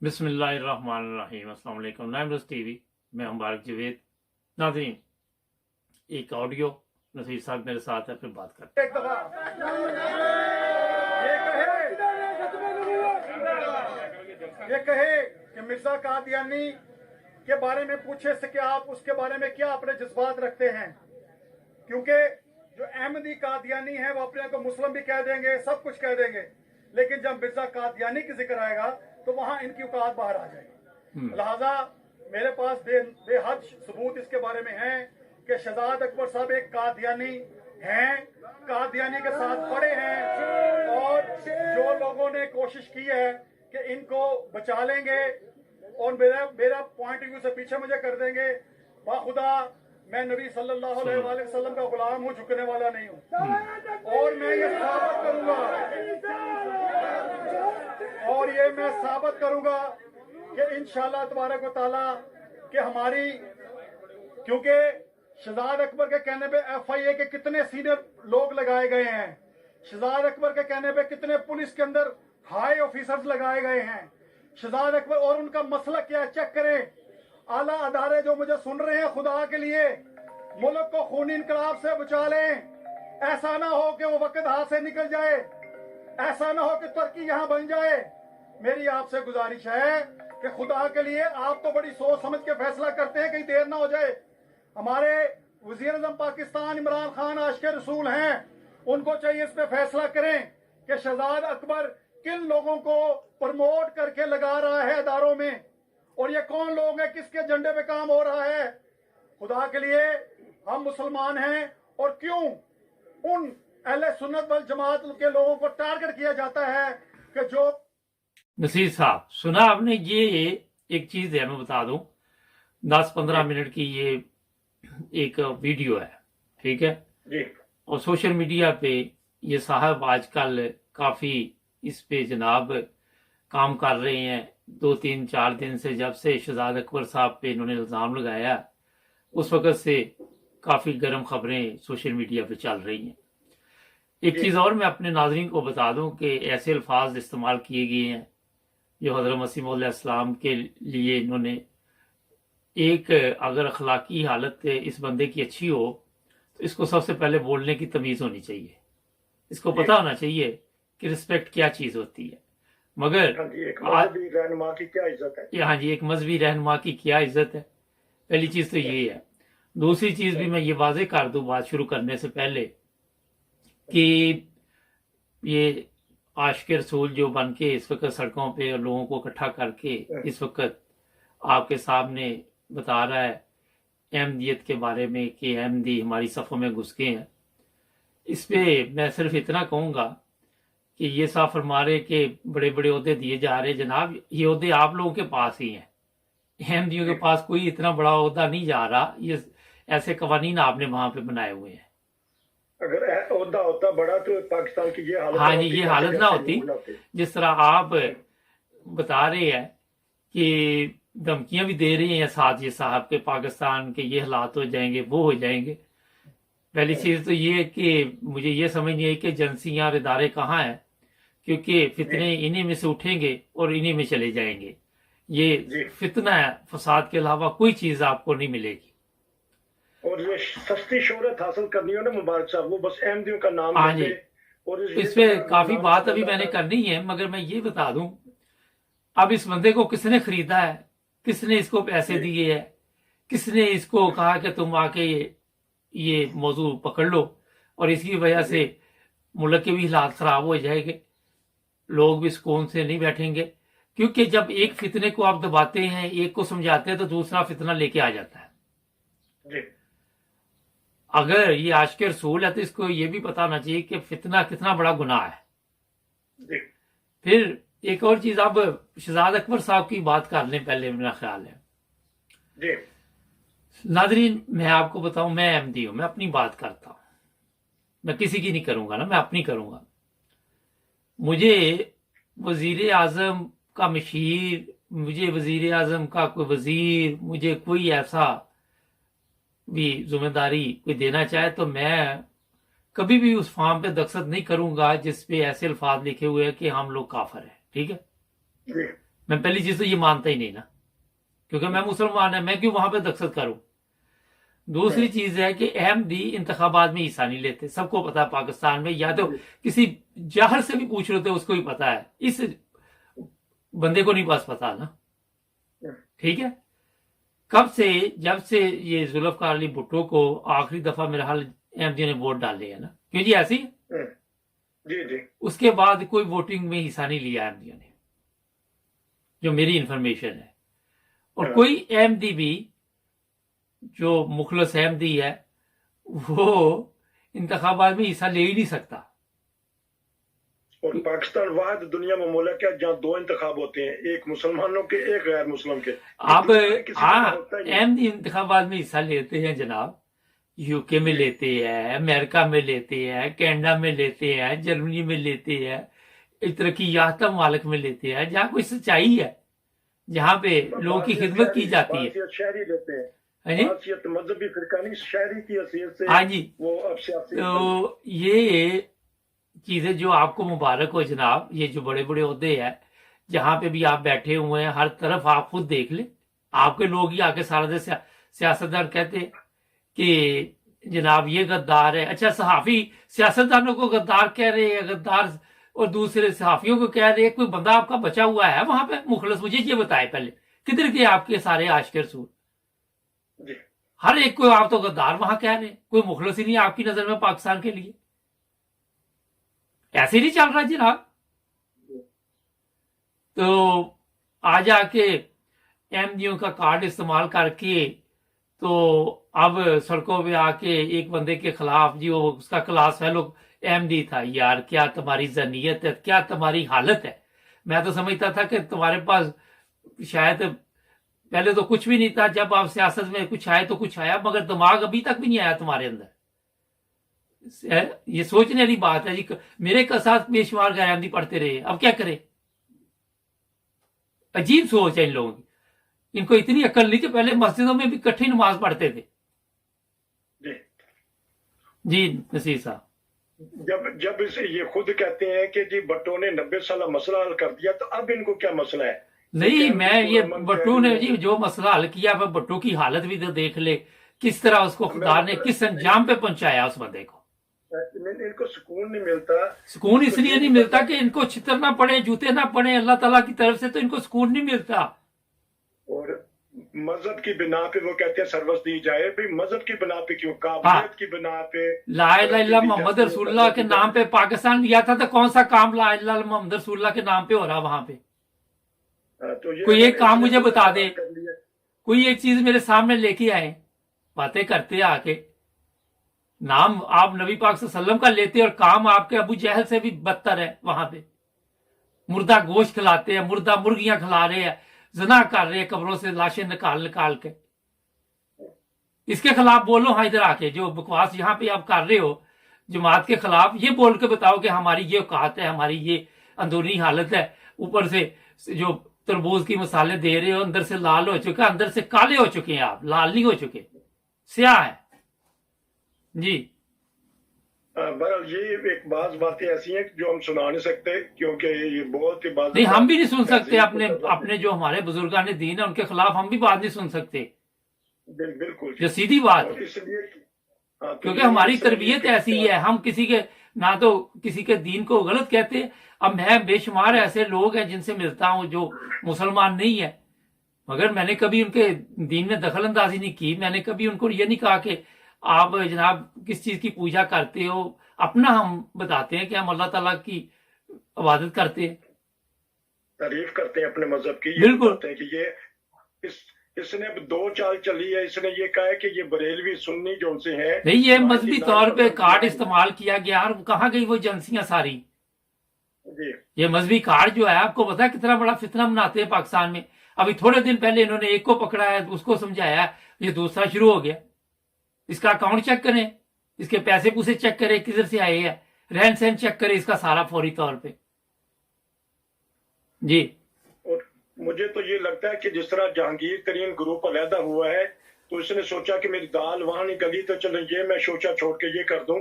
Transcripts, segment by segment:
बिस्मिल्लाहिर्रहमानिर्रहीम। अस्सलाम वालेकुम। नाइमरस टीवी मैं मुबारक जवेद। नाज़रीन, एक ऑडियो नसीर साहब मेरे साथ है, फिर बात करते हैं। एक दफा ये कहे कि मिर्जा कादियानी के बारे में पूछे से कि आप उसके बारे में क्या अपने जज्बात रखते हैं, क्योंकि जो अहमदी कादियानी है वो अपने को मुस्लिम भी कह देंगे, सब कुछ कह देंगे, लेकिन जब मिर्जा कादियानी की जिक्र आएगा तो वहां इनकी औकात बाहर आ जाएगी। लिहाजा मेरे पास बेहद सबूत इसके बारे में हैं कि शहजाद अकबर साहब एक कादियानी हैं, कादियानी के साथ पड़े हैं, और जो लोगों ने कोशिश की है कि इनको बचा लेंगे और मेरा पॉइंट ऑफ व्यू से पीछे मुझे कर देंगे, बाखुदा मैं नबी सल्लल्लाहु अलैहि वसल्लम का गुलाम हूँ, झुकने वाला नहीं हूँ। और मैं ये साबित करूंगा कि इंशाअल्लाह तबारक व तआला कि हमारी, क्योंकि शहजाद अकबर के कहने पे FIA के कितने सीनियर लोग लगाए गए हैं, शहजाद अकबर के कहने पे कितने पुलिस के अंदर हाई ऑफिसर्स लगाए गए हैं, शहजाद अकबर और उनका मसला क्या, चेक करें। आला अदारे जो मुझे सुन रहे हैं, खुदा के लिए मुल्क को खूनी इनकलाब से बचा लें। ऐसा ना हो कि वो वक्त हाथ से निकल जाए, ऐसा ना हो कि तुर्की यहाँ बन जाए। मेरी आपसे गुजारिश है कि खुदा के लिए आप तो बड़ी सोच समझ के फैसला करते हैं, कहीं देर ना हो जाए। हमारे वजीर आज़म पाकिस्तान इमरान खान आशिक रसूल हैं, उनको चाहिए इस पे फैसला करें कि शहजाद अकबर किन लोगों को प्रमोट करके लगा रहा है अदारों में, और ये कौन लोग हैं, किसके एजेंडे पे काम हो रहा है। खुदा के लिए हम मुसलमान हैं, और क्यों उन अहले सुन्नत वल जमात के लोगों को टारगेट किया जाता है कि जो। नसीर साहब, सुना आपने? ये एक चीज है, मैं बता दूं, 10-15 मिनट की ये एक वीडियो है, ठीक है जी। और सोशल मीडिया पे ये साहब आजकल काफी इस पे जनाब काम कर रहे हैं। 2-3-4 दिन से, जब से शहजाद अकबर साहब पे इन्होंने इल्जाम लगाया, उस वक्त से काफी गर्म खबरें सोशल मीडिया पे चल रही हैं। एक चीज और मैं अपने नाज़रीन को बता दूं कि ऐसे अल्फाज इस्तेमाल किए गए हैं जो हज़रत मसीह मौद अलैहिस्सलाम के लिए इन्होंने, एक अगर अखलाकी हालत इस बंदे की अच्छी हो तो इसको सबसे पहले बोलने की तमीज होनी चाहिए, इसको पता होना चाहिए कि रिस्पेक्ट क्या चीज होती है। मगर एक मजहबी रहनुमा की क्या इज्जत है। हाँ जी, एक मजहबी रहनुमा की क्या इज्जत है। पहली चीज तो ये है। दूसरी चीज भी मैं ये वाजे कर दूं बात शुरू करने से पहले कि ये आशिक रसूल जो बन के इस वक्त सड़कों पे लोगों को इकट्ठा करके इस वक्त आपके सामने बता रहा है अहमदियत के बारे में कि अहमदी हमारी सफ़ों में घुस गए हैं, इस पे मैं सिर्फ इतना कहूँगा कि ये साफ फरमा रहे कि बड़े बड़े ओहदे दिए जा रहे। जनाब, ये ओहदे आप लोगों के पास ही हैं, अहमदियों के पास कोई इतना बड़ा ओहदा नहीं जा रहा। ये ऐसे कवानीन आपने वहां पे बनाए हुए हैं। अगर ओहदा होता बड़ा तो पाकिस्तान की ये हालत, हाँ जी, ये हालत ना होती जिस तरह आप बता रहे हैं कि धमकियां भी दे रही हैं साथ ये साहब के, पाकिस्तान के ये हालात हो जाएंगे, वो हो जाएंगे। पहली चीज तो ये है कि मुझे ये समझ नहीं आई कि एजेंसियां और इदारे कहाँ हैं, क्योंकि फितने इन्हीं में से उठेंगे और इन्हीं में चले जाएंगे। ये फितना है, फसाद के अलावा कोई चीज आपको नहीं मिलेगी। और ये सस्ती शोहरत हासिल करनी हो ना मुबारक साहब, वो बस अहमदियों का नाम हाँ जी, और इस पे काफी बात अभी मैंने करनी है, मगर मैं ये बता दूं, अब इस बंदे को किसने खरीदा है, किसने इसको पैसे दिए हैं, किसने इसको कहा कि तुम आके ये मौजू पकड़ लो, और इसकी वजह से मुल्क के भी हालात खराब हो जाएंगे, लोग भी सुकून से नहीं बैठेंगे। क्योंकि जब एक फितने को आप दबाते हैं, एक को समझाते हैं, तो दूसरा फितना लेके आ जाता है जी। अगर ये आशिक रसूल है तो इसको ये भी पता होना चाहिए कि फितना कितना बड़ा गुनाह है जी। फिर एक और चीज, अब शहजाद अकबर साहब की बात कर लें पहले, मेरा ख्याल है जी। नाज़रीन, मैं आपको बताऊं, मैं अहमदी हूं, मैं अपनी बात करता हूं, मैं किसी की नहीं करूंगा ना, मैं अपनी करूंगा। मुझे वजीर आजम का मशीर, मुझे वजीर आजम का कोई वजीर, मुझे कोई ऐसा भी जिम्मेदारी कोई देना चाहे तो मैं कभी भी उस फॉर्म पे दस्तखत नहीं करूंगा जिस पे ऐसे अल्फाज लिखे हुए हैं कि हम लोग काफिर हैं, ठीक है। मैं पहली चीज तो ये मानता ही नहीं ना, क्योंकि मैं मुसलमान है, मैं क्यों वहां पे दस्तखत करूं। दूसरी चीज है कि अहमदी इंतखाबात में हिस्सा नहीं लेते, सबको पता है पाकिस्तान में, या तो किसी जाहिर से भी पूछ रहे थे उसको ही पता है, इस बंदे को नहीं बस पता ना। ठीक है, कब से, जब से ये जुल्फकार अली भुट्टो को आखिरी दफा मेरा हाल अहमदियों ने वोट डाले है ना, क्यों जी ऐसी जी जी उसके बाद कोई वोटिंग में हिस्सा नहीं लिया अहमदियों ने, जो मेरी इंफॉर्मेशन है। और कोई अहमदी भी जो मुखलस अहमदी है वो इंतखाबात में हिस्सा ले ही नहीं सकता। और पाकिस्तान वाहिद दुनिया में मुल्क है जहाँ 2 इंतखाब होते हैं, एक मुसलमानों के, एक गैर मुस्लिम के। अब किसी का हाँ, होता ही नहीं। अहमदी इंतखाबात में हिस्सा लेते हैं जनाब, यूके में लेते हैं, अमेरिका में लेते हैं, कनाडा में लेते हैं, जर्मनी में लेते हैं, तरक्की याफ्ता ममालिक में लेते हैं, जहाँ कोई सच्चाई है, जहाँ पे लोगों की खिदमत की जाती है। बासियत शहरी लेते हैं, हाँ जी, बासियत मजहबी फिरका नहीं, शहरी की हैसियत से हाँ जी। वो अब सियासी तो ये चीजें जो आपको मुबारक हो जनाब, ये जो बड़े बड़े ओहदे हैं, जहां पे भी आप बैठे हुए हैं, हर तरफ आप खुद देख ले, आपके लोग ही आके सारा दिन सियासतदान कहते हैं कि जनाब ये गद्दार है। अच्छा, सहाफी सियासतदानों को गद्दार कह रहे हैं, गद्दार, और दूसरे सहाफियों को कह रहे हैं। कोई बंदा आपका बचा हुआ है वहां पे मुखलस? मुझे ये बताए पहले, किधर के आपके सारे आशिक रसूल? जी। हर एक को आप तो गद्दार वहां कह रहे हैं, कोई मुखलस ही नहीं आपकी नजर में पाकिस्तान के लिए। ऐसे नहीं चल रहा जनाब। तो आज आके अहमदियों का कार्ड इस्तेमाल करके तो अब सड़कों पे आके एक बंदे के खिलाफ, जो उसका क्लास फेलो अहमदी था, यार क्या तुम्हारी जनीयत है, क्या तुम्हारी हालत है। मैं तो समझता था कि तुम्हारे पास शायद पहले तो कुछ भी नहीं था, जब आप सियासत में कुछ आए तो कुछ आया, मगर दिमाग अभी तक भी नहीं आया तुम्हारे अंदर। ये सोचने वाली बात है जी। मेरे के साथ बेशुमार गैर अहमदी पढ़ते रहे, अब क्या करें? अजीब सोच है इन लोगों की। इनको इतनी अकल नहीं कि पहले मस्जिदों में भी इकट्ठी नमाज पढ़ते थे। जी जी नसीर साहब, जब इसे ये खुद कहते हैं कि जी भट्टो ने 90 साल मसला हल कर दिया, तो अब इनको क्या मसला है? नहीं, तो मैं ये मन भट्टो ने जी जो मसला हल किया, वह भट्टो की हालत भी तो देख ले, किस तरह उसको खुदा ने किस अंजाम पे पहुंचाया उस बंदे को। इनको सुकून नहीं मिलता। सुकून इसलिए नहीं मिलता कि इनको छितर ना पड़े, जूते ना पड़े अल्लाह ताला की तरफ से, तो इनको सुकून नहीं मिलता। और मजहब की बिना पे वो कहते हैं सर्विस दी जाए। भाई मजहब की बिना पे क्यों? काबिलियत की बिना पे। ला इलाहा इल्लल्लाह मोहम्मद रसूलुल्लाह के नाम पे पाकिस्तान लिया था, तो कौन सा काम ला इलाहा इल्लल्लाह मोहम्मद रसूलुल्लाह के नाम पे हो रहा वहां पे? तो ये कोई एक काम मुझे बता दे, कर लिया। कोई एक चीज मेरे सामने लेके आए, बातें करते आके। नाम आप नबी पाक सल्लल्लाहु अलैहि वसल्लम का लेते और काम आपके अबू जहल से भी बदतर है। वहां पे मुर्दा गोश्त खिलाते हैं, मुर्दा मुर्गियां खिला रहे हैं, जना कर रहे हैं, कब्रों से लाशें निकाल निकाल के। इसके खिलाफ बोलो। हाँ, इधर आके जो बकवास यहाँ पे आप कर रहे हो जमात के खिलाफ, ये बोल के बताओ कि हमारी ये औकात है, हमारी ये अंदरूनी हालत है। ऊपर से जो तरबूज की मसाले दे रहे हो, अंदर से लाल हो चुका, अंदर से काले हो चुके हैं आप, लाल नहीं हो चुके, स्याह है जी। बहरहाल ये एक बातें ऐसी हैं जो हम सुना नहीं सकते, क्योंकि ये बहुत ही बात नहीं, हम भी नहीं सुन सकते अपने जो हमारे बुजुर्गान दीन है उनके खिलाफ हम भी बात नहीं सुन सकते, बिल्कुल जो सीधी बात है। इसलिए क्योंकि हमारी तरबियत ऐसी है, हम किसी के ना तो किसी के दीन को गलत कहते। अब मैं बेशुमार ऐसे लोग हैं जिनसे मिलता हूं जो मुसलमान नहीं है, मगर मैंने कभी उनके दीन में दखल अंदाजी नहीं की। मैंने कभी उनको ये नहीं कहा कि आप जनाब किस चीज की पूजा करते हो। अपना हम बताते हैं कि हम अल्लाह ताला की इबादत करते हैं, तारीफ करते हैं अपने मजहब की। बिल्कुल। बताते हैं कि ये इसने अब 2 चाल चली है। इसने ये कहा है कि ये बरेलवी सुन्नी जो उनसे है, नहीं, ये मजहबी तौर पे कार्ड इस्तेमाल किया गया। और कहाँ गई वो एजेंसियां सारी? जी ये मजहबी कार्ड जो है, आपको पता है कितना बड़ा फितना बनाते हैं पाकिस्तान में। अभी थोड़े दिन पहले इन्होंने एक को पकड़ा है, उसको समझाया, ये दूसरा शुरू हो गया। इसका अकाउंट चेक करें, इसके पैसे पूसे चेक करें किधर से आए हैं, रहन सहन चेक करें इसका सारा फौरी तौर पे जी। और मुझे तो ये लगता है कि जिस तरह जहांगीर तरीन ग्रुप अलहदा हुआ है, तो इसने सोचा कि मेरी दाल वहां नहीं गली, तो चलो ये मैं शोचा छोड़ के ये कर दूं।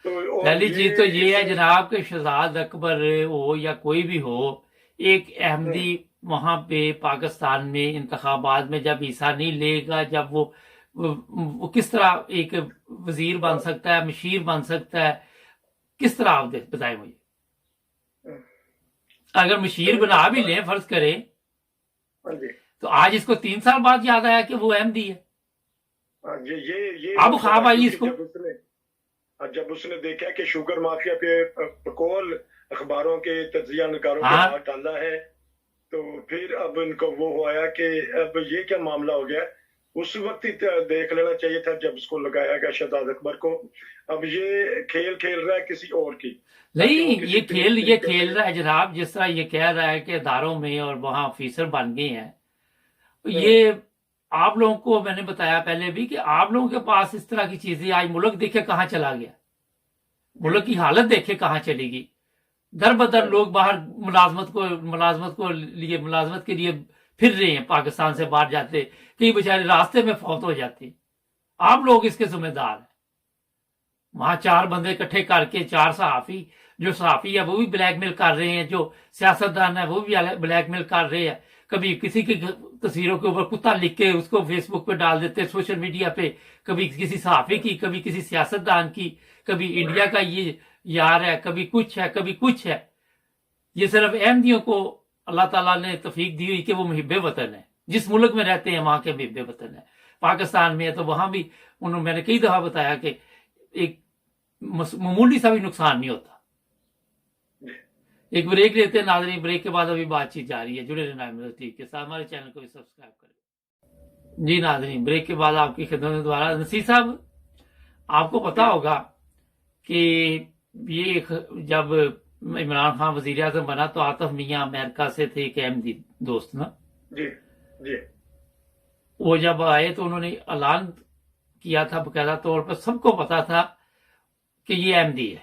तो पहली चीज तो ये है जनाब कि शहजाद अकबर हो या कोई भी हो, एक अहमदी وہاں پہ پاکستان میں انتخابات میں جب حصہ نہیں لے گا، جب وہ کس طرح ایک وزیر بن سکتا ہے، مشیر بن سکتا ہے؟ کس طرح آپ بتائیں مجھے؟ اگر مشیر بنا بھی لیں فرض کریں، تو آج اس کو 3 سال بعد یاد آیا کہ وہ احمدی ہے. اب خواب آئی اس کو جب اس نے دیکھا کہ شوگر مافیا پہ بقول اخباروں کے تجزیہ نگاروں کے ہاتھ ڈالا ہے، تو پھر اب ان کو وہ ہوا کہ اب یہ کیا معاملہ ہو گیا. اس وقت ہی دیکھ لینا چاہیے تھا جب اس کو لگایا گیا شہزاد اکبر کو. اب یہ کھیل رہا ہے کسی اور کی. نہیں، یہ کھیل رہا ہے جناب. جس طرح یہ کہہ رہا ہے کہ اداروں میں اور وہاں آفیسر بن گئے ہیں، یہ آپ لوگوں کو میں نے بتایا پہلے بھی کہ آپ لوگوں کے پاس اس طرح کی چیزیں آج ملک دیکھے کہاں چلا گیا، ملک کی حالت دیکھے کہاں چلے گی. در بدر لوگ باہر ملازمت کے لیے پھر رہے ہیں، پاکستان سے باہر جاتے، کئی بیچارے راستے میں فوت ہو جاتے. آپ لوگ اس کے ذمہ دار ہیں. وہاں 4 بندے اکٹھے کر کے 4 صحافی، جو صحافی ہے وہ بھی بلیک میل کر رہے ہیں، جو سیاستدان ہے وہ بھی بلیک میل کر رہے ہیں. کبھی کسی کی تصویروں کے اوپر کتا لکھ کے اس کو فیس بک پہ ڈال دیتے، سوشل میڈیا پہ، کبھی کسی صحافی کی، کبھی کسی سیاستدان کی، کبھی انڈیا کا یہ یار ہے، کبھی کچھ ہے، کبھی کچھ ہے. یہ صرف احمدیوں کو اللہ تعالیٰ نے توفیق دی ہوئی کہ وہ محب وطن ہے، جس ملک میں رہتے ہیں وہاں کے محب وطن ہے. پاکستان میں ہے تو وہاں بھی میں نے کئی دفعہ بتایا کہ ایک معمولی سا بھی نقصان نہیں ہوتا. ایک بریک لیتے ہیں ناظرین، بریک کے بعد ابھی بات چیت جاری ہے. جڑے رہنا یونیورسٹی کے ساتھ، ہمارے چینل کو بھی سبسکرائب کریں. جی ناظرین، بریک کے بعد آپ کی خدمت میں دوبارہ. نصیر صاحب، آپ کو پتا ہوگا کہ یہ جب عمران خان وزیر اعظم بنا تو عاطف میاں امریکہ سے تھے، ایک احمدی دوست نا. جی جی. وہ جب آئے تو انہوں نے اعلان کیا تھا باقاعدہ طور پر، سب کو پتا تھا کہ یہ احمدی ہے.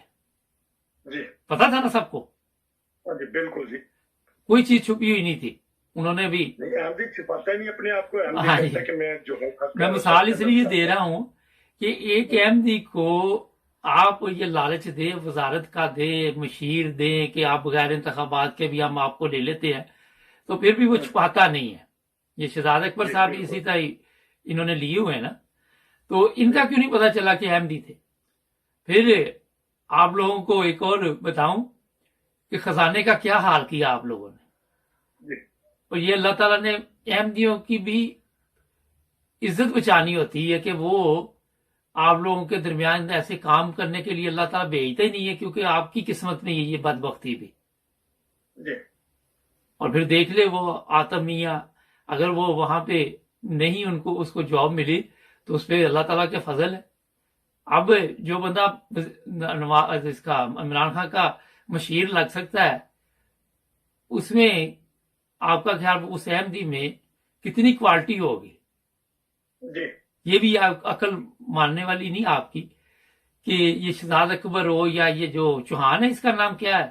جی پتا تھا نا سب کو. جی بالکل جی. کوئی چیز چھپی ہوئی نہیں تھی. انہوں نے بھی احمدی چھپاتا ہی نہیں اپنے آپ کو. میں مثال اس لیے دے رہا ہوں کہ ایک احمدی کو آپ یہ لالچ دیں، وزارت کا دیں، مشیر دیں کہ آپ بغیر انتخابات کے بھی ہم آپ کو لے لیتے ہیں، تو پھر بھی وہ چھپاتا نہیں ہے. یہ شہزاد اکبر صاحب اسی طرح انہوں نے لیے ہوئے ہیں نا. تو ان کا کیوں نہیں پتا چلا کہ احمدی تھے؟ پھر آپ لوگوں کو ایک اور بتاؤں کہ خزانے کا کیا حال کیا آپ لوگوں نے. اور یہ اللہ تعالیٰ نے احمدیوں کی بھی عزت بچانی ہوتی ہے کہ وہ آپ لوگوں کے درمیان ایسے کام کرنے کے لیے اللہ تعالیٰ بھیجتا ہی نہیں ہے، کیونکہ آپ کی قسمت میں یہ بدبختی بھی. اور پھر دیکھ لے وہ عاطف میاں، اگر وہ وہاں پہ نہیں اس کو جاب ملی تو اس پہ اللہ تعالیٰ کے فضل ہے. اب جو بندہ اس کا عمران خان کا مشیر لگ سکتا ہے، اس میں آپ کا خیال اس احمدی میں کتنی کوالٹی ہوگی؟ یہ بھی عقل ماننے والی نہیں آپ کی کہ یہ شہزاد اکبر ہو یا یہ جو چوہان ہے، اس کا نام کیا ہے؟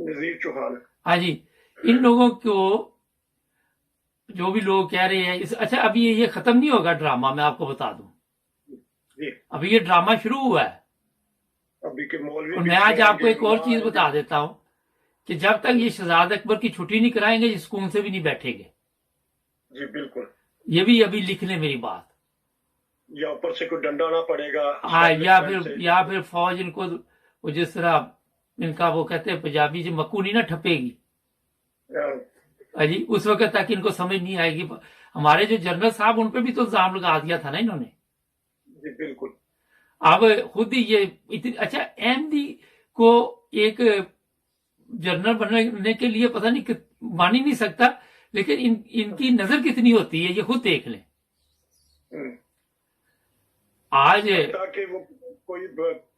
وزیر چوہان. ہاں جی. ان لوگوں کو جو بھی لوگ کہہ رہے ہیں اچھا ابھی یہ ختم نہیں ہوگا ڈرامہ. میں آپ کو بتا دوں ابھی یہ ڈرامہ شروع ہوا ہے. اور میں آج آپ کو ایک اور چیز بتا دیتا ہوں کہ جب تک یہ شہزاد اکبر کی چھٹی نہیں کرائیں گے، یہ سکون سے بھی نہیں بیٹھیں گے. جی بالکل. یہ بھی ابھی لکھ لیں میری بات. یا اوپر سے کوئی ڈنڈا نہ پڑے گا. ہاں، یا پھر فوج ان کو وہ جس طرح ان کا وہ کہتے ہیں پنجابی جو مکو نہیں نہ ٹھپے گی جی، اس وقت تک ان کو سمجھ نہیں آئے گی. ہمارے جو جنرل صاحب ان پہ بھی تو الزام لگا دیا تھا نا انہوں نے. جی بالکل. اب خود ہی یہ اچھا احمدی کو ایک جنرل بننے کے لیے پتہ نہیں مان ہی نہیں سکتا، لیکن ان کی نظر کتنی ہوتی ہے یہ خود دیکھ لیں. آج تاکہ وہ کوئی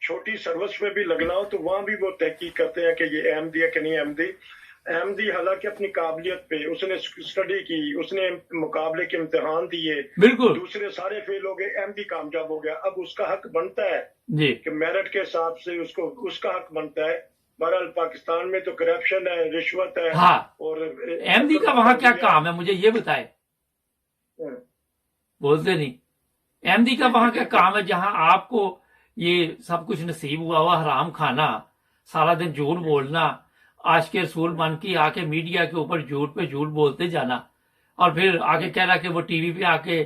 چھوٹی سروس میں بھی لگنا ہو تو وہاں بھی وہ تحقیق کرتے ہیں کہ یہ احمدی ہے کہ نہیں احمدی. احمدی حالانکہ اپنی قابلیت پہ اس نے اسٹڈی کی، اس نے مقابلے کے امتحان دیے، بالکل دوسرے سارے فیل ہو گئے، احمدی کامیاب ہو گیا. اب اس کا حق بنتا ہے جی کہ میرٹ کے حساب سے اس کا حق بنتا ہے. بہرحال پاکستان میں تو کرپشن ہے، رشوت ہے. ہاں، اور احمدی کا وہاں کیا کام ہے مجھے یہ بتائے. بولتے نہیں. احمدی کا وہاں کیا کام ہے جہاں آپ کو یہ سب کچھ نصیب ہوا حرام کھانا، سارا دن جھوٹ بولنا، आशिक रसूल बन के आके मीडिया के ऊपर झूठ पे झूठ बोलते जाना और फिर आगे कह रहा कि वो टीवी पे आके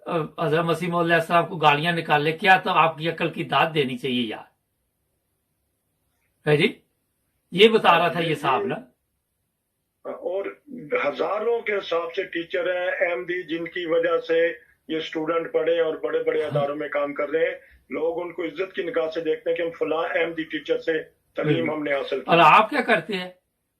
हज़रत मसीह मौद अलैहिस्सलाम को गालियां निकाले, क्या तो आपकी अकल की दाद देनी चाहिए यार। है जी, ये बता रहा था ये साहब ना। और हजारों के हिसाब से टीचर हैं अहमदी जिनकी वजह से ये स्टूडेंट पढ़े और बड़े बड़े अदारों में काम कर रहे हैं। लोग उनको इज्जत की निगाह से देखते हैं कि हम फलां अहमदी टीचर से तालीम हमने हासिल की। और आप क्या करते हैं?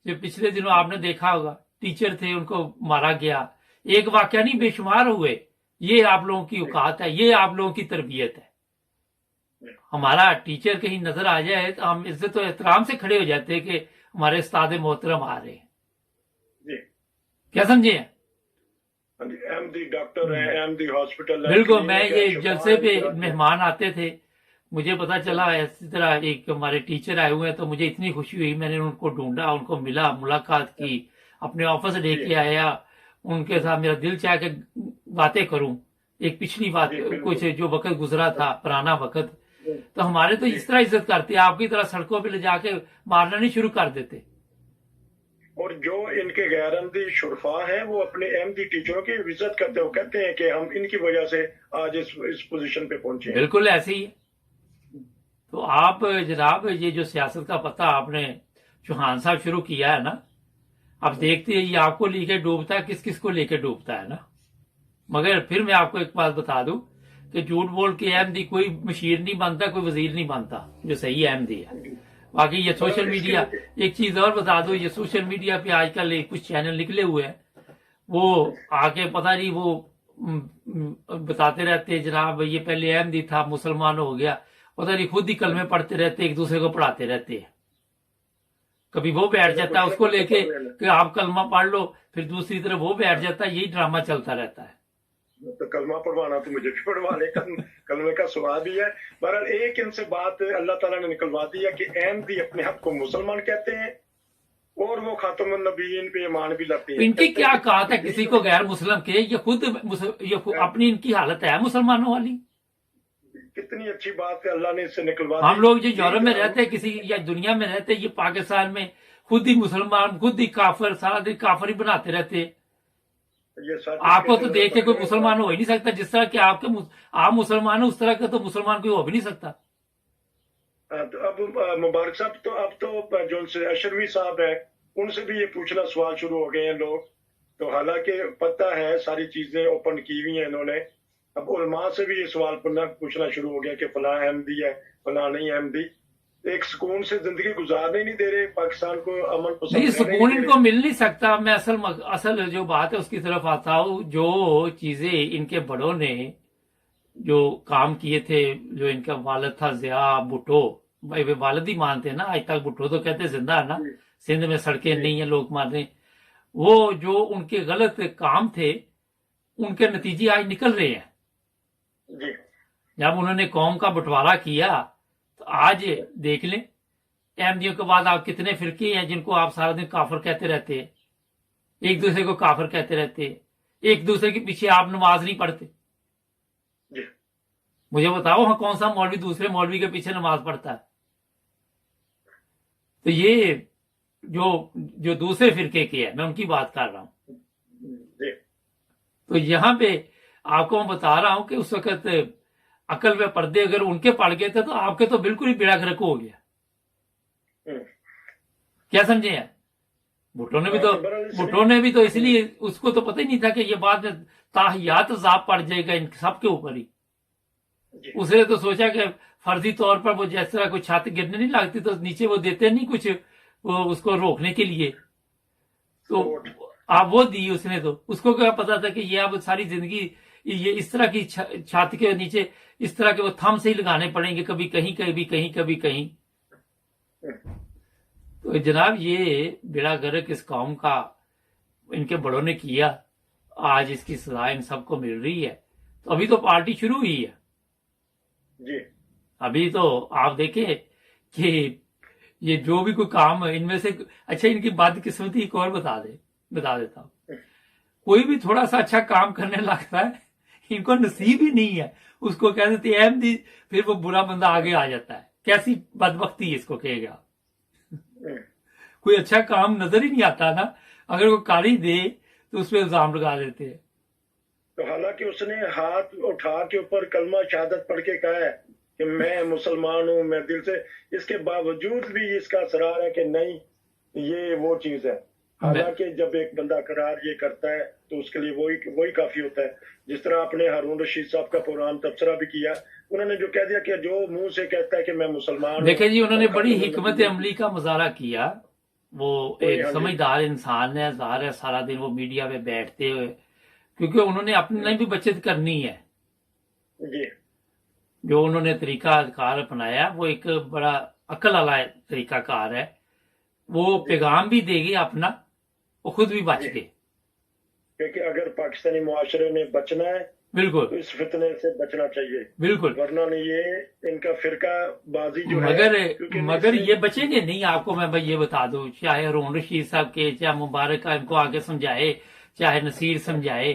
जो पिछले दिनों आपने देखा होगा टीचर थे, उनको मारा गया, एक वाकया नहीं बेशुमार हुए। ये आप लोगों की औकात है, ये आप लोगों की तरबियत है। हमारा टीचर कहीं नजर आ जाए तो हम इज्जत और एहतराम से खड़े हो जाते हैं कि हमारे उस्ताद मोहतरम आ रहे हैं। क्या समझे? अहमदी डॉक्टर है, अहमदी हॉस्पिटल है। बिल्कुल, मैं ये जलसे पे मेहमान आते थे, मुझे पता चला इसी तरह एक हमारे टीचर आए हुए हैं, तो मुझे इतनी खुशी हुई, मैंने उनको ढूंढा, उनको मिला, मुलाकात की, अपने ऑफिस लेके आया, उनके साथ मेरा दिल चाह के बातें करूं, एक पिछली बात कुछ जो वक्त गुजरा था, पुराना वक्त। तो हमारे तो इस तरह इज्जत करते, आपकी तरह सड़कों पे ले जाके मारना नहीं शुरू कर देते। और जो इनके गैर अहमदी शुरफा हैं वो अपने अहमदी टीचरों की इज्जत करते हो, कहते हैं कि हम इनकी वजह से आज इस पोजीशन पे पहुंचे। बिल्कुल ऐसे ही है। तो आप जनाब ये जो सियासत का पता आपने चौहान साहब शुरू किया है ना, आप देखते हैं ये आपको लेके डूबता है, किस किस को लेके डूबता है ना। मगर फिर मैं आपको एक बात बता दूं कि झूठ बोल के अहमदी कोई मशीर नहीं बनता, कोई वजीर नहीं बनता जो सही अहमदी है। बाकी ये सोशल मीडिया, एक चीज और बता दो, ये सोशल मीडिया पे आजकल कुछ चैनल निकले हुए हैं, वो आके पता नहीं वो बताते रहते हैं जनाब ये पहले अहमदी था मुसलमान हो गया, पता नहीं खुद ही कलमे पढ़ते रहते, एक दूसरे को पढ़ाते रहते हैं। कभी वो बैठ जाता है उसको लेके कि आप कलमा पढ़ लो, फिर दूसरी तरफ वो बैठ जाता है, यही ड्रामा चलता रहता है। तो कलमा पढ़वाना तो मुझे भी पढ़वा ले, कलमे का स्वाब ही है। बहरहाल एक इनसे बात अल्लाह ताला ने निकलवा दी है कि अहमदी अपने आप को मुसलमान कहते हैं और वो खातमुन नबीयीन पे ईमान भी लाते हैं। इनकी क्या कहात है किसी को गैर मुस्लिम के, ये खुद अपनी इनकी हालत है मुसलमानों वाली। कितनी अच्छी बात है, अल्लाह ने इससे निकलवा दी। हम लोग जो यूरोप में रहते हैं किसी या दुनिया में रहते हैं, ये पाकिस्तान में खुद ही मुसलमान, खुद ही काफिर, सारा दिन काफिर ही बनाते रहते हैं। आपको तो देख के कोई मुसलमान हो ही नहीं सकता, जिस तरह के आप मुसलमान हो उस तरह का तो मुसलमान कोई हो भी नहीं सकता। तो अब मुबारक साहब तो अब तो जो अशरवी साहब है उनसे भी ये पूछना सवाल शुरू हो गए हैं लोग, तो हालांकि पता है सारी चीजें ओपन की हुई हैं इन्होंने। अब उलमा से भी ये सवाल पूछना शुरू हो गया कि फलां अहमदी है, फलां नहीं अहमदी। एक सुकून से जिंदगी गुजारने नहीं दे रहे, पाकिस्तान को अमन पसंद नहीं, सुकून इनको मिल नहीं सकता। मैं असल जो बात है उसकी तरफ आता हूँ। जो चीजें इनके बड़ों ने जो काम किए थे, जो इनका वालिद था जिया भुट्टो, भाई वे वालिद ही मानते हैं ना, आज तक भुट्टो तो कहते जिंदा है ना, सिंध में सड़कें नहीं है, लोग मार रहे। वो जो उनके गलत काम थे उनके नतीजे आज निकल रहे हैं। जब उन्होंने कौम का बंटवारा किया तो आज देख लें अहमदियों के बाद आप कितने फिरके हैं जिनको आप सारा दिन काफिर कहते रहते हैं, एक दूसरे को काफिर कहते रहते हैं, एक दूसरे के पीछे आप नमाज नहीं पढ़ते। मुझे बताओ हाँ, कौन सा मौलवी दूसरे मौलवी के पीछे नमाज पढ़ता है? तो ये जो दूसरे फिरके के है, मैं उनकी बात कर रहा हूं। तो यहां पे आपको मैं बता रहा हूं कि उस वक्त अकल में पर्दे अगर उनके पड़ गए थे तो आपके तो बिल्कुल ही बेड़ा गर्क हो गया। क्या समझे हैं? भुट्टो ने भी तो इसलिए, उसको तो पता ही नहीं था कि ये बात में ताहियात अज़ाब पड़ जाएगा इन सबके ऊपर ही। उसने तो सोचा कि फर्जी तौर पर वो जिस तरह कोई छत गिरने नहीं लगती तो नीचे वो देते नहीं कुछ वो उसको रोकने के लिए, तो आप वो दी उसने। तो उसको क्या पता था कि ये अब सारी जिंदगी ये इस तरह की छत के नीचे इस तरह के वो थम से ही लगाने पड़ेंगे, कभी कहीं कभी कहीं कभी कहीं। तो जनाब ये बेड़ा गर्क इस कौम का इनके बड़ों ने किया, आज इसकी सजा इन सबको मिल रही है। तो अभी तो पार्टी शुरू हुई है जी। अभी तो आप देखें कि ये जो भी कोई काम है इनमें से, अच्छा इनकी बदकिस्मती एक और बता देता हूं। कोई भी थोड़ा सा अच्छा काम करने लगता है इनको नसीब ही नहीं है, उसको कह देते अहमदी, फिर वो बुरा बंदा आगे आ जाता है। कैसी बदबख्ती इसको कहेगा? कोई अच्छा काम नजर ही नहीं आता ना, अगर वो गाली दे तो उस पर इल्जाम लगा देते हैं। तो हालांकि उसने हाथ उठा के ऊपर कलमा शहादत पढ़ के कहा है कि मैं मुसलमान हूँ, मैं दिल से, इसके बावजूद भी इसका असरार है कि नहीं ये वो चीज है। हालांकि जब एक बंदा करार ये करता है तो उसके लिए वही काफी होता है। जिस तरह आपने हारून रशीद साहब का प्रोग्राम तबसरा भी किया, उन्होंने जो कह दिया कि जो मुंह से कहता है कि मैं मुसलमान हूं, देखे जी, उन्होंने बड़ी हिकमत अमली का मुजाहरा किया। वो एक हाँ जी। समझदार इंसान है, ज़ाहिर है सारा दिन वो मीडिया पे बैठते हुए, क्योंकि उन्होंने अपने लिए भी बचत करनी है। जी जो उन्होंने तरीका कार अपनाया वो एक बड़ा अकल वाला तरीका कार है। वो पैगाम भी देगी अपना, वो खुद भी बच गए। क्योंकि अगर पाकिस्तानी मुआशरे में बचना है बिल्कुल तो इस फितने से बचना चाहिए, बिल्कुल। वरना नहीं ये इनका फिरका बाजी जो है, क्योंकि मगर ये बचेंगे नहीं। आपको मैं भाई ये बता दूं, चाहे हारून रशीद साहब के, चाहे मुबारक का इनको आगे समझाए, चाहे नसीर समझाए,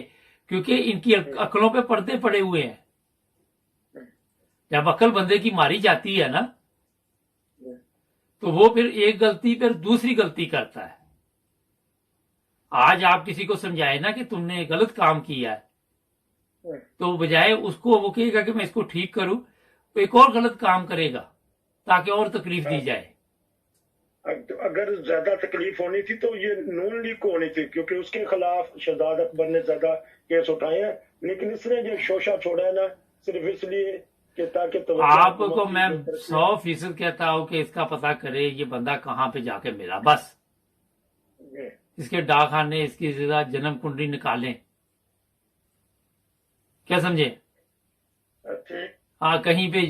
क्योंकि इनकी अकलों पे पर्दे पड़े हुए हैं। जब अकल बंदे की मारी जाती है ना, तो वो फिर एक गलती पर दूसरी गलती करता है। आज आप किसी को समझाए ना कि तुमने गलत काम किया है, तो बजाय उसको वो कहेगा कि मैं इसको ठीक करूं, तो एक और गलत काम करेगा ताकि और तकलीफ दी जाए। अगर ज्यादा तकलीफ होनी थी तो ये नून लीग को होनी थी, क्योंकि उसके खिलाफ शहजाद अकबर ने ज्यादा केस उठाए हैं, लेकिन इसने जो शोशा छोड़ा है ना, सिर्फ इसलिए कि ताकि आपको मैं 100% कहता हूं कि इसका पता करे ये बंदा कहां पे जाके मिला, बस इसके डाकखाने, इसकी जन्म कुंडली निकालें, क्या समझे? हाँ, कहीं पे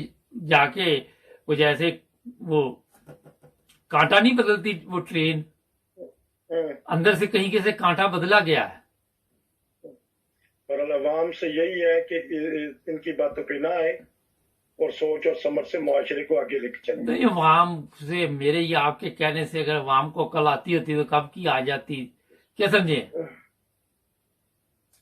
जाके वो जैसे वो कांटा नहीं बदलती वो ट्रेन, अंदर से कहीं से कांटा बदला गया है। और अवाम से यही है कि इनकी बातों पे ना आए और सोच और समझ से मुआशरे को आगे लेके चले। नहीं, अवाम से मेरे या आपके कहने से अगर अवाम को कल आती होती तो कब की आ जाती, क्या समझे?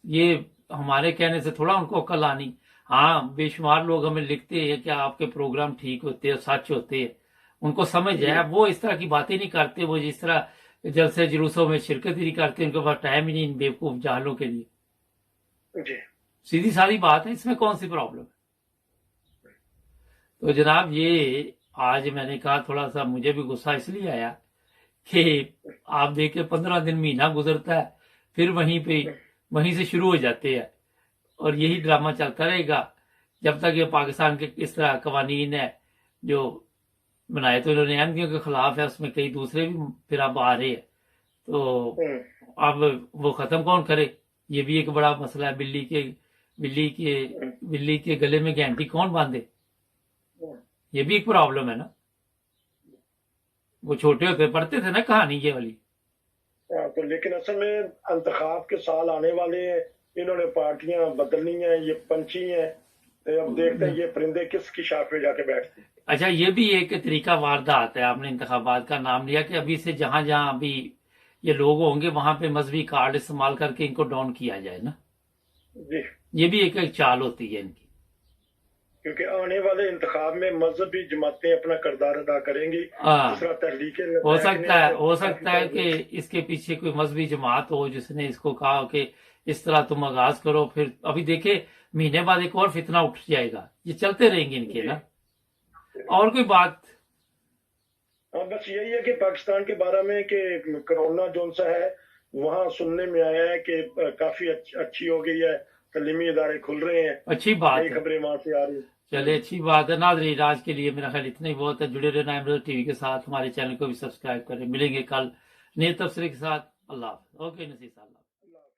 ये हमारे कहने से थोड़ा उनको अकल आनी। हाँ, बेशुमार लोग हमें लिखते हैं कि आपके प्रोग्राम ठीक होते हैं, सच होते हैं, उनको समझ है। वो इस तरह की बातें नहीं करते, वो जिस तरह जलसे जुलूसों में शिरकत ही नहीं करते, उनके पास टाइम ही नहीं इन बेवकूफ जाहलों के लिए। जी सीधी सारी बात है, इसमें कौन सी प्रॉब्लम है? तो जनाब, ये आज मैंने कहा थोड़ा सा मुझे भी गुस्सा इसलिए आया कि आप देखे 15 दिन महीना गुजरता है, फिर वहीं से शुरू हो जाते हैं, और यही ड्रामा चलता रहेगा जब तक ये पाकिस्तान के इस तरह कवानीन है जो बनाए तो इन्होंने अहमदियों के खिलाफ है, उसमें कई दूसरे भी फिर अब आ रहे हैं, तो अब वो खत्म कौन करे? ये भी एक बड़ा मसला है। बिल्ली के गले में घंटी कौन बांधे? ये भी एक प्रॉब्लम है ना। वो छोटे होते पढ़ते थे ना कहानी ये वाली। तो लेकिन असल में इंतखाब के साल आने वाले हैं, इन्होंने पार्टियां बदलनी है, ये पंछी हैं, तो अब देखते हैं ये परिंदे किसकी शाख पे जाके बैठते हैं। अच्छा, ये भी एक तरीका वारदात है। आपने इंतखाबात का नाम लिया कि अभी से जहां जहां अभी ये लोग होंगे वहां पे मजहबी कार्ड इस्तेमाल करके इनको डाउन किया जाए ना। जी, ये भी एक चाल होती है इनकी, क्योंकि आने वाले इंतखाब में मजहबी जमातें अपना किरदार अदा करेंगी। हाँ, दूसरा तहरीकें हो सकता है कि इसके पीछे कोई मजहबी जमात हो जिसने इसको कहा कि इस तरह तुम आगाज करो, फिर अभी देखे महीने बाद एक और फितना उठ जाएगा। ये चलते रहेंगे इनके ना। और कोई बात? हाँ, बस यही है कि पाकिस्तान के बारे में कि कोरोना जोन सा है, वहाँ सुनने में आया है कि काफी अच्छी हो गई है, तलीमी इदारे खुल रहे हैं, अच्छी बात है, खबरें वहां से आ रही है। चले, अच्छी बात है। नाज़रीन, आज के लिए मेरा ख्याल इतना ही बहुत है। जुड़े रहना अहमद टीवी के साथ, हमारे चैनल को भी सब्सक्राइब करें। मिलेंगे कल नए तबसरे के साथ। अल्लाह हाफ़िज़। ओके नसीर साहब।